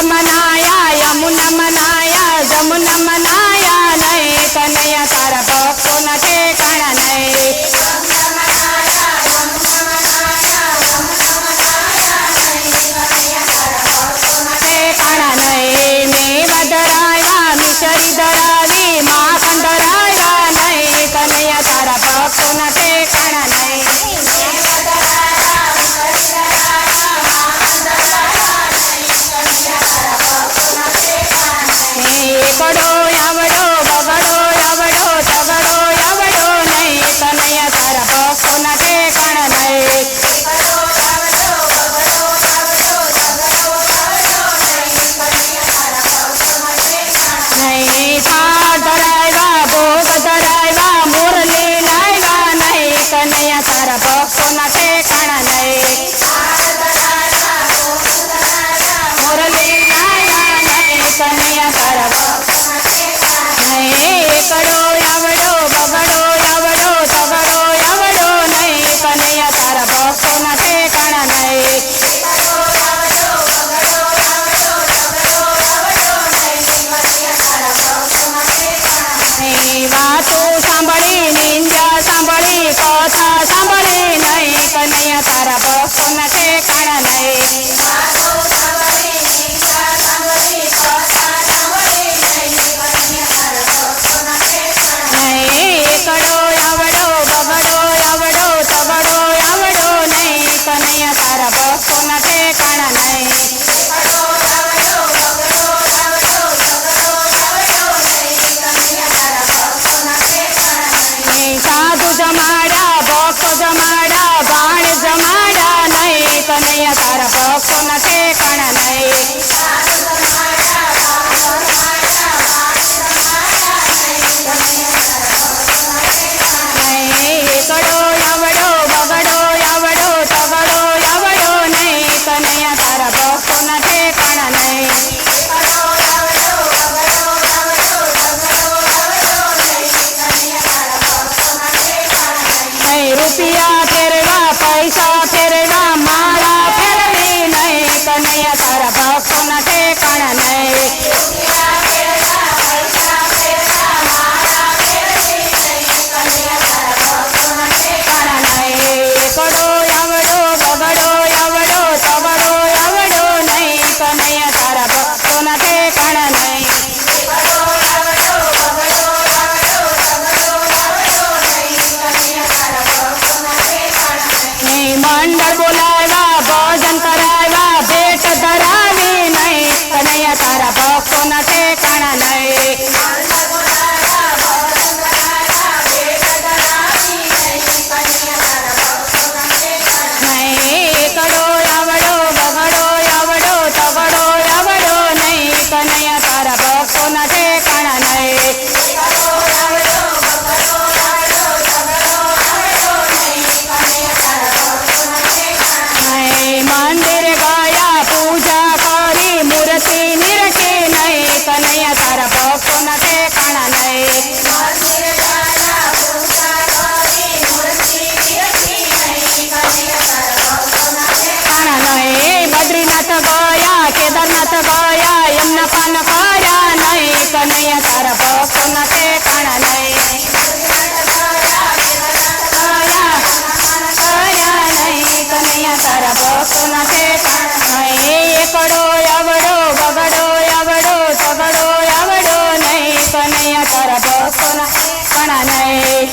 મનાયા યમુના મનાયા જમુના મનાયા નહીં કનૈયા તારા ભક્તોના ઠેકાણા નહીં ઠેકાણા નહીં મેવા ધરાવ્યા મિસરી ધરાવી માખણ ધરાવ્યા નહીં કનૈયા તારા ભક્તોના ઠેકાણા નહીં એકડો આવડો બગડો આવડો તગડો આવડો નહીં કનૈયા તારા ભક્તોના ઠેકાણા નહીં નહીં થાળ ધરાવ્યા ભોગ ધરાવ્યા મુરલી લાવ્યા નહીં કનૈયા તારા ભક્તોના ઠેકાણા નહીં મુરલી લાવ્યા નહીં કનૈયા તારા નહીં એકડો આવડો બગડો આવડો તગડો આવડો નહીં કનૈયા તારા ભક્તોના ઠેકાણા નહીં વાતો સાંભળી નિંદ્યા સાંભળી કથા સાંભળી નહીં કનૈયા તારા ભક્તોના ઠેકાણા નહીં એકડો આવડો બગડો આવડો તગડો આવડો નહીં કનૈયા તારા ભક્તોના ઠેકાણા નહીં સાધુ જમાડા ભક્ત જમાડા બાણ જમાડા નહીં કનૈયા તારા ભક્તોના ઠેકાણા નહીં એકડો આવડો બગડો આવડો તગડો આવડો નહીં કનૈયા તારા ભક્તોના ઠેકાણા નહીં રૂપિયા ફેરવા પૈસા ફેરવા માળા ફેરવી નહીં કનૈયા તારા ભક્તોના ઠેકાણા નહીં એકડો આવડો બગડો આવડો તગડો આવડો નહીં કનૈયા તારા ભક્તોના ઠેકાણા નહીં મંડળ બોલાવ્યા ભજન કરાવ્યા ભેટ ધરાવી નહીં કનૈયા તારા ભક્તોના ઠેકાણા નહીં એકડો આવડો બગડો આવડો તગડો આવડો નહીં કનૈયા તારા ભક્તોના ઠેકાણા નહીં મંદિર ગયા પૂજા કરી મૂર્તિ નિરખી નહીં કનૈયા તારા ભક્તોના ઠેકાણા નહીં બદ્રીનાથ ગયા કેદારનાથ ગયા એમના પાન કર્યા નહીં કનૈયા તારા ભક્તોના ઠેકાણા નહીં કનૈયા તારા ભક્તોના ઠેકાણા નહીં એકડો આવડો બગડો આવડો તગડો આવડો નહીં કનૈયા તારા ભક્તોના ઠેકાણા નહીં